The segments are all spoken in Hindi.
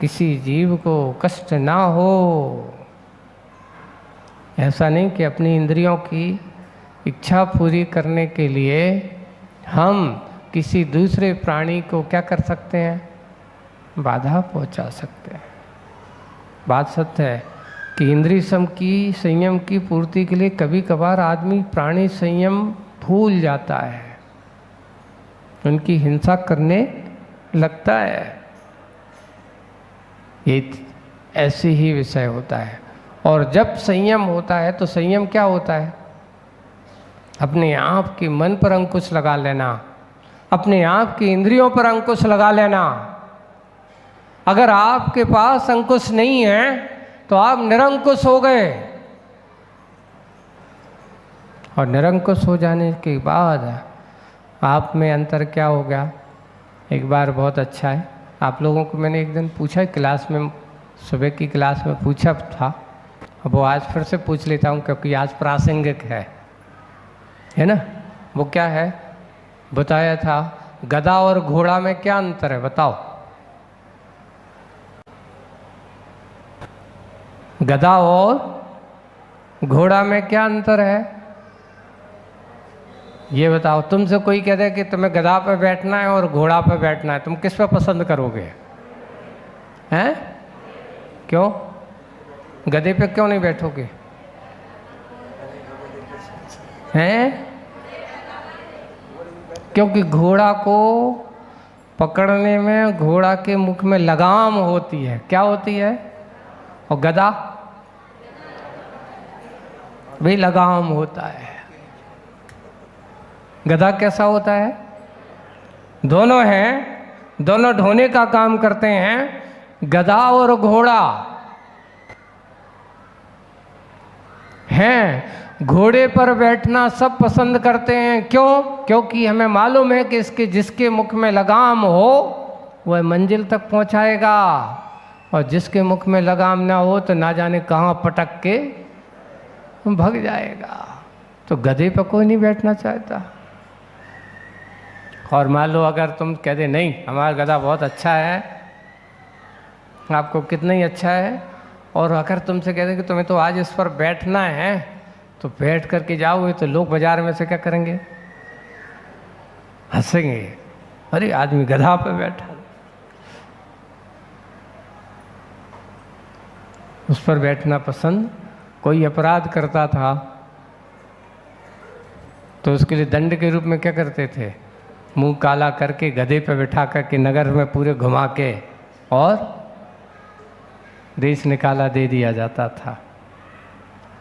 किसी जीव को कष्ट ना हो। ऐसा नहीं कि अपनी इंद्रियों की इच्छा पूरी करने के लिए हम किसी दूसरे प्राणी को क्या कर सकते हैं, बाधा पहुंचा सकते हैं। बात सत्य है कि इंद्रिय संयम की पूर्ति के लिए कभी कभार आदमी प्राणी संयम भूल जाता है, उनकी हिंसा करने लगता है। ये ऐसे ही विषय होता है। और जब संयम होता है तो संयम क्या होता है, अपने आप के मन पर अंकुश लगा लेना, अपने आप की इंद्रियों पर अंकुश लगा लेना। अगर आपके पास अंकुश नहीं है तो आप निरंकुश हो गए, और निरंकुश हो जाने के बाद आप में अंतर क्या हो गया। एक बार बहुत अच्छा है, आप लोगों को मैंने एक दिन पूछा क्लास में, सुबह की क्लास में पूछा था, अब वो आज फिर से पूछ लेता हूँ क्योंकि आज प्रासंगिक है ना। वो क्या है, बताया था गधा और घोड़ा में क्या अंतर है, बताओ। गधा और घोड़ा में क्या अंतर है, ये बताओ। तुमसे कोई कहता है कि तुम्हें गधा पे बैठना है और घोड़ा पे बैठना है, तुम किस पे पसंद करोगे, हैं? क्यों, गधे पे क्यों नहीं बैठोगे, हैं? क्योंकि घोड़ा को पकड़ने में घोड़ा के मुख में लगाम होती है, क्या होती है, और गधा भी लगाम होता है। गधा कैसा होता है, दोनों हैं, दोनों ढोने का काम करते हैं। गधा और घोड़ा हैं, घोड़े पर बैठना सब पसंद करते हैं। क्यों, क्योंकि हमें मालूम है कि इसके जिसके मुख में लगाम हो वह मंजिल तक पहुंचाएगा, और जिसके मुख में लगाम ना हो तो ना जाने कहाँ पटक के भाग जाएगा। तो गधे पर कोई नहीं बैठना चाहता। और मान लो अगर तुम कह दे नहीं हमारा गधा बहुत अच्छा है, आपको कितना ही अच्छा है, और अगर तुमसे कह दे कि तुम्हें तो आज इस पर बैठना है, तो बैठ करके जाओगे तो लोग बाजार में से क्या करेंगे, हंसेंगे, अरे आदमी गधा पे बैठा। उस पर बैठना पसंद, कोई अपराध करता था तो उसके लिए दंड के रूप में क्या करते थे, मुंह काला करके गधे पे बिठा करके नगर में पूरे घुमा के और देश निकाला दे दिया जाता था।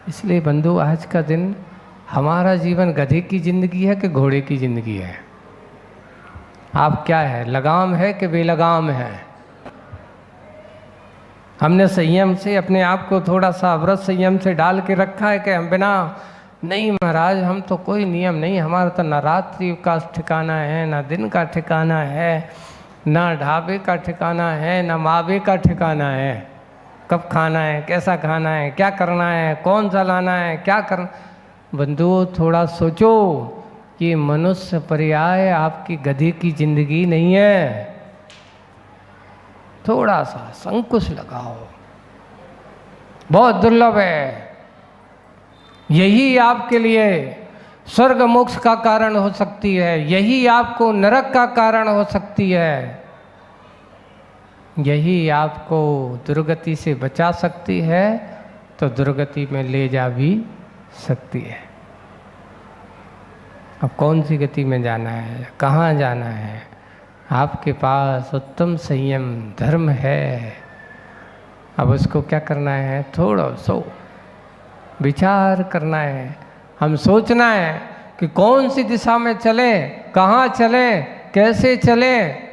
इसलिए बंधु आज का दिन हमारा जीवन गधे की जिंदगी है कि घोड़े की जिंदगी है, आप क्या है, लगाम है कि बेलगाम है। हमने संयम से अपने आप को थोड़ा सा व्रत संयम से डाल के रखा है कि हम बिना, नहीं महाराज हम तो कोई नियम नहीं, हमारा तो ना रात्रि का ठिकाना है, ना दिन का ठिकाना है, ना ढाबे का ठिकाना है, ना मावे का ठिकाना है, कब खाना है, कैसा खाना है, क्या करना है, कौन सा लाना है, क्या करना। बंधु थोड़ा सोचो कि मनुष्य पर्याय आपकी गधे की जिंदगी नहीं है, थोड़ा सा संकुश लगाओ, बहुत दुर्लभ है। यही आपके लिए स्वर्ग मोक्ष का कारण हो सकती है, यही आपको नरक का कारण हो सकती है, यही आपको दुर्गति से बचा सकती है तो दुर्गति में ले जा भी सकती है। अब कौन सी गति में जाना है, कहाँ जाना है, आपके पास उत्तम संयम धर्म है। अब उसको क्या करना है, थोड़ा सो विचार करना है, हम सोचना है कि कौन सी दिशा में चलें, कहाँ चलें, कैसे चलें।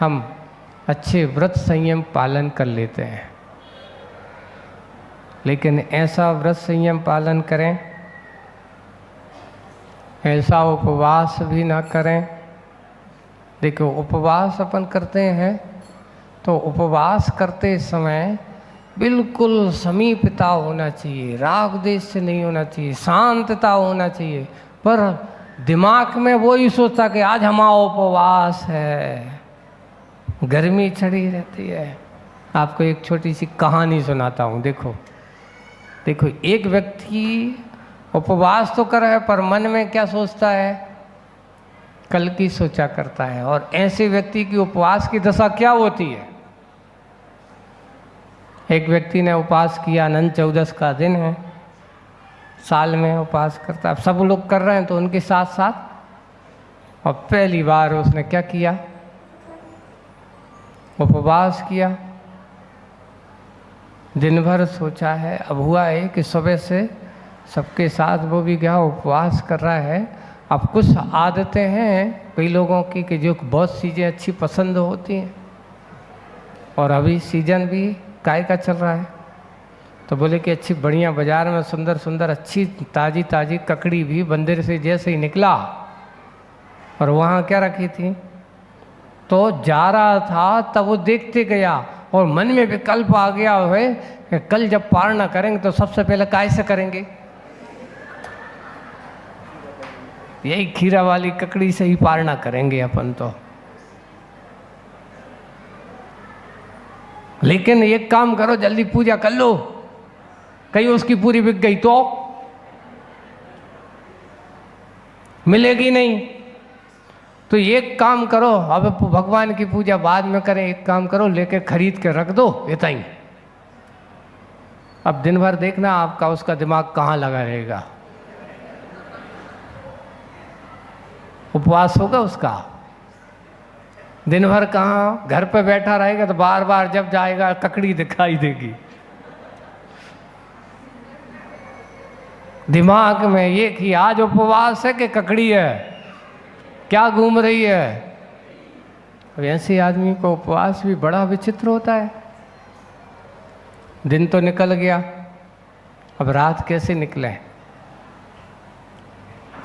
हम अच्छे व्रत संयम पालन कर लेते हैं, लेकिन ऐसा व्रत संयम पालन करें, ऐसा उपवास भी ना करें। देखो उपवास अपन करते हैं तो उपवास करते समय बिल्कुल समीपता होना चाहिए, राग देश से नहीं होना चाहिए, शांतता होना चाहिए। पर दिमाग में वो ही सोचता कि आज हमारा उपवास है, गर्मी चढ़ी रहती है। आपको एक छोटी सी कहानी सुनाता हूँ। देखो देखो, एक व्यक्ति उपवास तो कर रहा है पर मन में क्या सोचता है? कल की सोचा करता है। और ऐसे व्यक्ति की उपवास की दशा क्या होती है? एक व्यक्ति ने उपवास किया, अनंत चौदस का दिन है, साल में उपवास करता है। अब सब लोग कर रहे हैं तो उनके साथ साथ, और पहली बार उसने क्या किया? उपवास किया। दिन भर सोचा है। अब हुआ है कि सुबह से सबके साथ वो भी गया, उपवास कर रहा है। अब कुछ आदतें हैं कई लोगों की कि जो बहुत चीज़ें अच्छी पसंद होती हैं, और अभी सीजन भी काय का चल रहा है, तो बोले कि अच्छी बढ़िया बाज़ार में सुंदर सुंदर अच्छी ताज़ी ताज़ी ककड़ी भी मंदिर से जैसे ही निकला, और वहाँ क्या रखी थी, तो जा रहा था तब वो देखते गया और मन में विकल्प आ गया है कि कल जब पारणा करेंगे तो सबसे पहले काय से करेंगे? यही खीरा वाली ककड़ी से ही पारणा करेंगे अपन तो। लेकिन एक काम करो, जल्दी पूजा कर लो, कहीं उसकी पूरी बिक गई तो मिलेगी नहीं। तो एक काम करो, अब भगवान की पूजा बाद में करें, एक काम करो, लेके खरीद के रख दो, इतना ही। अब दिन भर देखना आपका उसका दिमाग कहाँ लगा रहेगा। उपवास होगा उसका, दिन भर कहाँ घर पे बैठा रहेगा, तो बार बार जब जाएगा ककड़ी दिखाई देगी। दिमाग में ये कि आज उपवास है कि ककड़ी है, क्या घूम रही है। अब ऐसे आदमी को उपवास भी बड़ा विचित्र होता है। दिन तो निकल गया, अब रात कैसे निकले,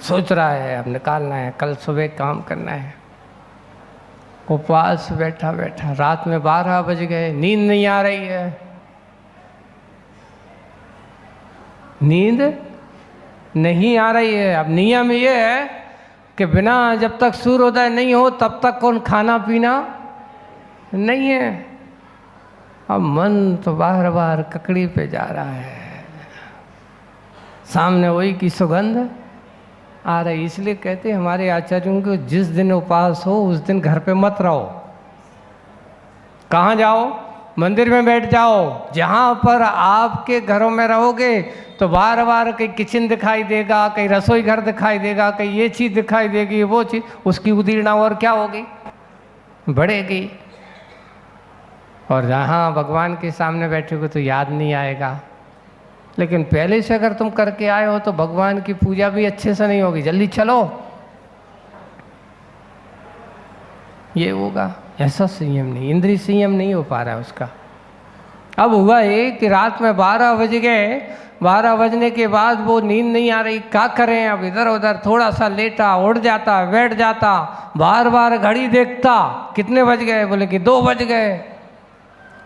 सोच रहा है अब निकालना है, कल सुबह काम करना है। उपवास बैठा बैठा रात में 12 बज गए, नींद नहीं आ रही है। नींद नहीं आ रही है। अब नियम ये है कि बिना जब तक सूर्योदय नहीं हो तब तक कौन खाना पीना नहीं है। अब मन तो बार बार ककड़ी पे जा रहा है, सामने वही की सुगंध आ रही। इसलिए कहते हैं हमारे आचार्यों को, जिस दिन उपवास हो उस दिन घर पे मत रहो। कहाँ जाओ? मंदिर में बैठ जाओ। जहाँ पर आपके घरों में रहोगे तो बार बार कहीं किचन दिखाई देगा, कहीं रसोई घर दिखाई देगा, कहीं ये चीज़ दिखाई देगी, वो चीज़, उसकी उदीर्णा और क्या होगी, बढ़ेगी। और जहाँ भगवान के सामने बैठोगे तो याद नहीं आएगा। लेकिन पहले से अगर तुम करके आए हो तो भगवान की पूजा भी अच्छे से नहीं होगी। जल्दी चलो, ये होगा। ऐसा संयम नहीं, इंद्रिय संयम नहीं हो पा रहा है उसका। अब हुआ ये कि रात में 12 बज गए, 12 बजने के बाद वो नींद नहीं आ रही, क्या करें। अब इधर उधर थोड़ा सा लेटा, उठ जाता, बैठ जाता, बार बार घड़ी देखता, कितने बज गए, बोले कि 2 बज गए।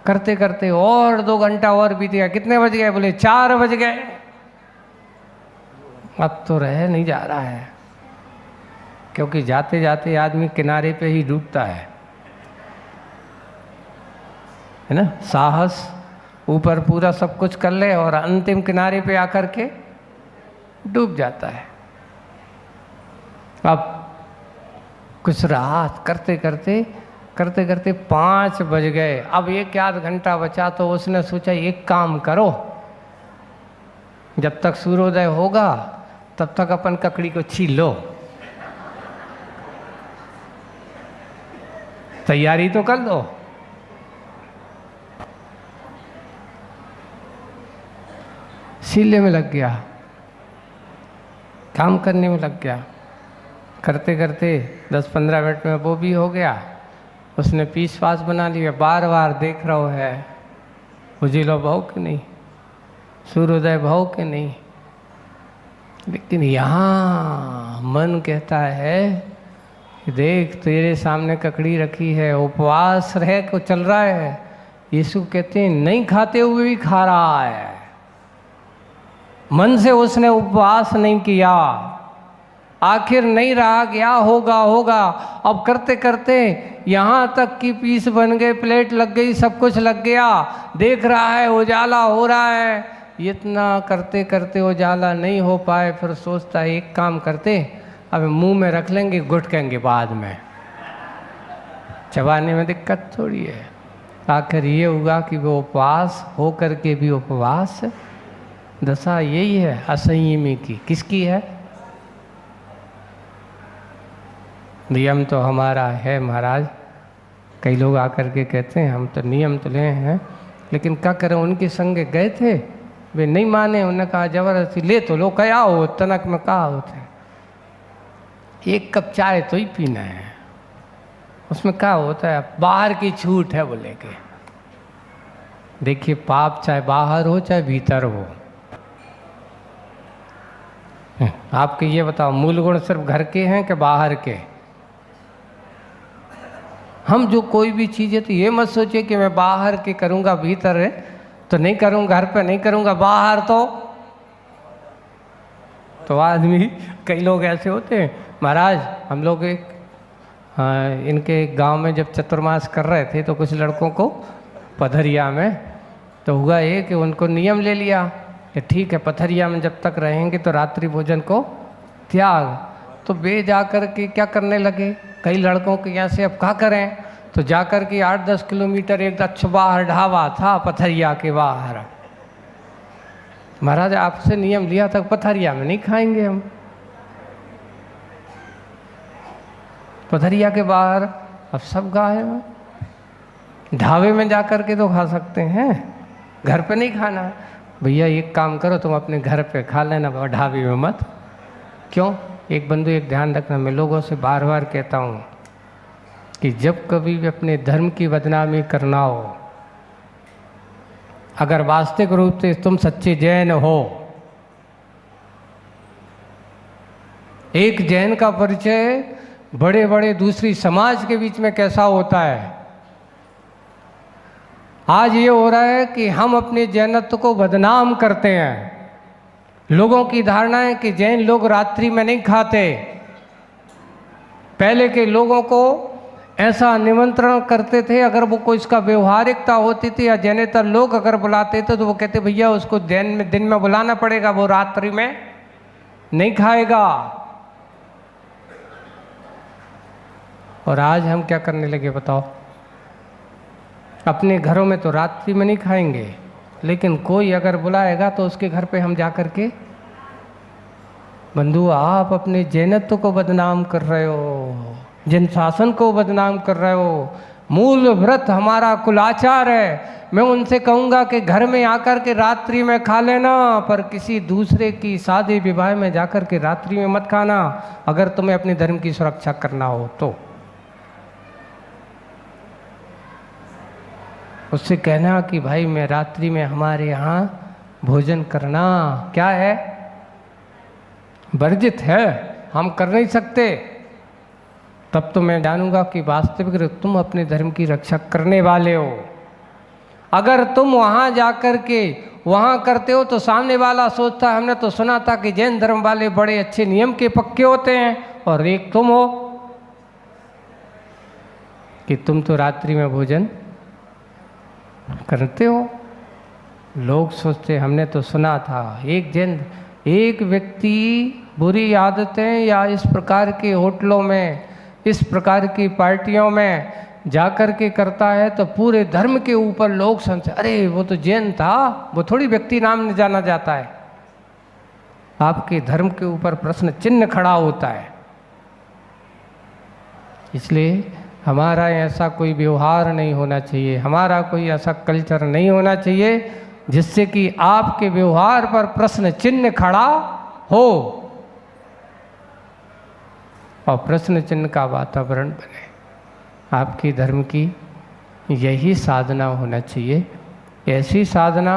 करते करते और 2 घंटा और बीत गया, कितने बज गए, बोले 4 बज गए। अब तो रह नहीं जा रहा है, क्योंकि जाते जाते आदमी किनारे पे ही डूबता है ना। साहस ऊपर पूरा सब कुछ कर ले और अंतिम किनारे पे आकर के डूब जाता है। अब कुछ रात करते करते 5 बज गए। अब 1 घंटा बचा, तो उसने सोचा एक काम करो, जब तक सूर्योदय होगा तब तक अपन ककड़ी को छील लो, तैयारी तो कर दो। सीले में लग गया, काम करने में लग गया। करते करते 10-15 मिनट में वो भी हो गया। उसने पीस पास बना लिया, बार बार देख रहा है उजिलो भाव कि नहीं, सूर्योदय भाव कि नहीं। लेकिन यहाँ मन कहता है देख तेरे सामने ककड़ी रखी है, उपवास रह को चल रहा है। यीशु कहते हैं नहीं खाते हुए भी खा रहा है। मन से उसने उपवास नहीं किया, आखिर नहीं रहा, गया होगा होगा। अब करते करते यहाँ तक कि पीस बन गए, प्लेट लग गई, सब कुछ लग गया, देख रहा है उजाला हो रहा है। इतना करते करते उजाला नहीं हो पाए, फिर सोचता है एक काम करते, अब मुंह में रख लेंगे, गुटकेंगे बाद में, चबाने में दिक्कत थोड़ी है। आखिर ये हुआ कि वो उपवास हो करके भी उपवास, दशा यही है असंयमी की। किसकी है? नियम तो हमारा है महाराज। कई लोग आकर के कहते हैं हम तो नियम तो ले हैं, लेकिन क्या करें, उनके संग गए थे, वे नहीं माने। उन्होंने कहा जबरदस्ती ले तो लो, क्या हो तनक में कहा होते, एक कप चाय तो ही पीना है, उसमें क्या होता है, बाहर की छूट है बोले के। देखिए पाप चाहे बाहर हो चाहे भीतर हो, आपके ये बताओ मूल गुण सिर्फ घर के हैं कि बाहर के? हम जो कोई भी चीज़ है तो ये मत सोचिए कि मैं बाहर के करूँगा, भीतर है तो नहीं करूँगा, घर पे नहीं करूँगा, बाहर तो आदमी, कई लोग ऐसे होते हैं महाराज। हम लोग एक इनके गांव में जब चतुर्मास कर रहे थे तो कुछ लड़कों को पथरिया में तो हुआ ये कि उनको नियम ले लिया कि ठीक है पथरिया में जब तक रहेंगे तो रात्रि भोजन को त्याग। तो वे जाकर के क्या करने लगे, कई लड़कों के यहाँ से अब क्या करें, तो जाकर के 8-10 किलोमीटर एक अच्छा बाहर ढाबा था पथरिया के बाहर। महाराज आपसे नियम लिया था पथरिया में नहीं खाएंगे हम, पथरिया के बाहर अब सब गायब। ढाबे में जाकर के तो खा सकते हैं, घर पे नहीं खाना। भैया एक काम करो, तुम अपने घर पे खा लेना, ढाबे में मत। क्यों? एक बंधु एक ध्यान रखना, मैं लोगों से बार बार कहता हूँ कि जब कभी भी अपने धर्म की बदनामी करना हो, अगर वास्तविक रूप से तुम सच्चे जैन हो, एक जैन का परिचय बड़े बड़े दूसरी समाज के बीच में कैसा होता है। आज ये हो रहा है कि हम अपने जैनत्व को बदनाम करते हैं। लोगों की धारणा है कि जैन लोग रात्रि में नहीं खाते। पहले के लोगों को ऐसा निमंत्रण करते थे, अगर वो कोई इसका व्यवहारिकता होती थी या जैनेतर लोग अगर बुलाते थे तो वो कहते भैया उसको दिन में बुलाना पड़ेगा, वो रात्रि में नहीं खाएगा। और आज हम क्या करने लगे बताओ, अपने घरों में तो रात्रि में नहीं खाएंगे, लेकिन कोई अगर बुलाएगा तो उसके घर पे हम जा कर के, बंधु आप अपने जैनत्व को बदनाम कर रहे हो, जन शासन को बदनाम कर रहे हो। मूल व्रत हमारा कुलाचार है। मैं उनसे कहूँगा कि घर में आकर के रात्रि में खा लेना, पर किसी दूसरे की शादी विवाह में जाकर के रात्रि में मत खाना, अगर तुम्हें अपने धर्म की सुरक्षा करना हो तो। उससे कहना कि भाई मैं रात्रि में हमारे यहाँ भोजन करना क्या है, वर्जित है, हम कर नहीं सकते। तब तो मैं जानूंगा कि वास्तविक तुम अपने धर्म की रक्षा करने वाले हो। अगर तुम वहाँ जाकर के वहाँ करते हो तो सामने वाला सोचता है, हमने तो सुना था कि जैन धर्म वाले बड़े अच्छे नियम के पक्के होते हैं, और एक तुम हो कि तुम तो रात्रि में भोजन करते हो। लोग सोचते हमने तो सुना था। एक व्यक्ति बुरी आदतें या इस प्रकार के होटलों में, इस प्रकार की पार्टियों में जाकर के करता है तो पूरे धर्म के ऊपर लोग समझते अरे वो तो जैन था, वो थोड़ी व्यक्ति नाम जाना जाता है। आपके धर्म के ऊपर प्रश्न चिन्ह खड़ा होता है। इसलिए हमारा ऐसा कोई व्यवहार नहीं होना चाहिए, हमारा कोई ऐसा कल्चर नहीं होना चाहिए जिससे कि आपके व्यवहार पर प्रश्न चिन्ह खड़ा हो और प्रश्न चिन्ह का वातावरण बने। आपकी धर्म की यही साधना होना चाहिए, ऐसी साधना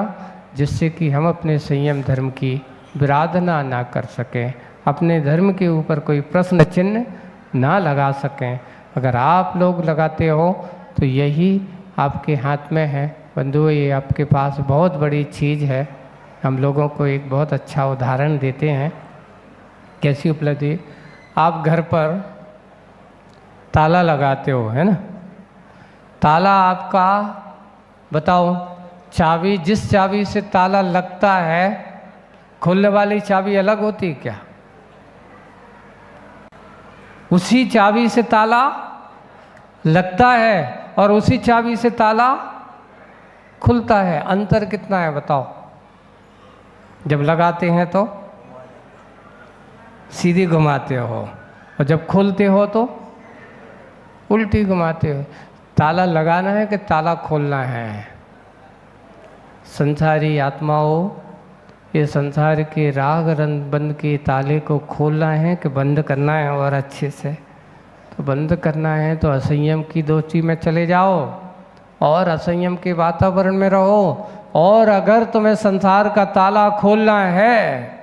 जिससे कि हम अपने संयम धर्म की विराधना ना कर सकें, अपने धर्म के ऊपर कोई प्रश्न चिन्ह ना लगा सकें। अगर आप लोग लगाते हो तो यही आपके हाथ में है। बंधुओं ये आपके पास बहुत बड़ी चीज़ है। हम लोगों को एक बहुत अच्छा उदाहरण देते हैं। कैसी उपलब्धि? आप घर पर ताला लगाते हो, है ना। ताला आपका, बताओ, चाबी, जिस चाबी से ताला लगता है, खोलने वाली चाबी अलग होती है क्या? उसी चाबी से ताला लगता है और उसी चाबी से ताला खुलता है। अंतर कितना है बताओ? जब लगाते हैं तो सीधी घुमाते हो और जब खोलते हो तो उल्टी घुमाते हो। ताला लगाना है कि ताला खोलना है? संसारी आत्माओं, ये संसार के राग रंग बंद के ताले को खोलना है कि बंद करना है? और अच्छे से तो बंद करना है तो असंयम की दोस्ती में चले जाओ और असंयम के वातावरण में रहो। और अगर तुम्हें संसार का ताला खोलना है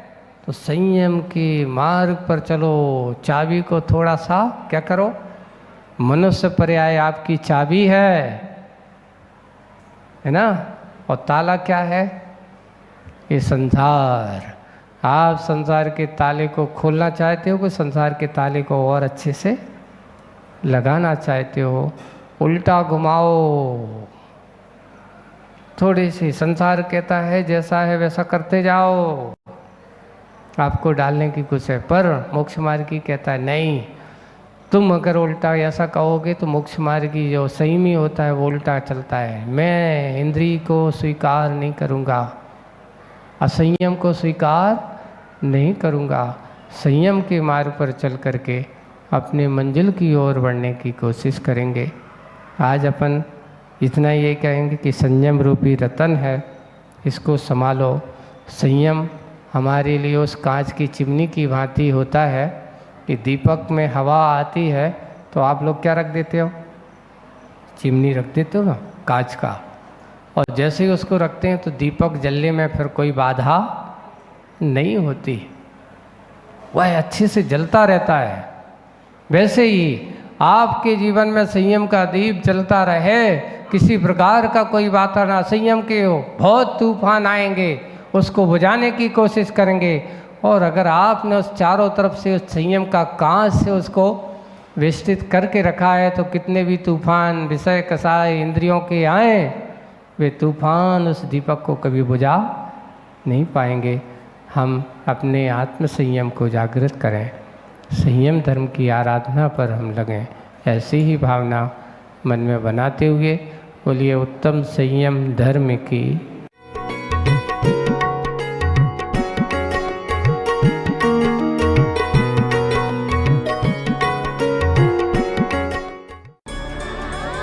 तो संयम के मार्ग पर चलो। चाबी को थोड़ा सा क्या करो, मनुष्य पर्याय आपकी चाबी है ना। और ताला क्या है? ये संसार। आप संसार के ताले को खोलना चाहते हो कि संसार के ताले को और अच्छे से लगाना चाहते हो? उल्टा घुमाओ थोड़ी सी। संसार कहता है जैसा है वैसा करते जाओ, आपको डालने की कुछ है, पर मोक्ष मार्गी कहता है नहीं, तुम अगर उल्टा ऐसा कहोगे तो मोक्ष मार्गी जो संयमी होता है वो उल्टा चलता है। मैं इंद्रिय को स्वीकार नहीं करूँगा, असंयम को स्वीकार नहीं करूँगा। संयम के मार्ग पर चल करके अपने मंजिल की ओर बढ़ने की कोशिश करेंगे। आज अपन इतना ये कहेंगे कि संयम रूपी रतन है, इसको संभालो। संयम हमारे लिए उस कांच की चिमनी की भांति होता है कि दीपक में हवा आती है तो आप लोग क्या रख देते हो? चिमनी रख देते हो ना, कांच का। और जैसे ही उसको रखते हैं तो दीपक जलने में फिर कोई बाधा नहीं होती, वह अच्छे से जलता रहता है। वैसे ही आपके जीवन में संयम का दीप जलता रहे, किसी प्रकार का कोई वातावरण असंयम के हो, बहुत तूफान आएंगे, उसको बुझाने की कोशिश करेंगे। और अगर आपने उस चारों तरफ से उस संयम का कांच से उसको वेष्टित करके रखा है तो कितने भी तूफान विषय कसाय इंद्रियों के आए, वे तूफान उस दीपक को कभी बुझा नहीं पाएंगे। हम अपने आत्म संयम को जागृत करें, संयम धर्म की आराधना पर हम लगें। ऐसी ही भावना मन में बनाते हुए बोलिए उत्तम संयम धर्म की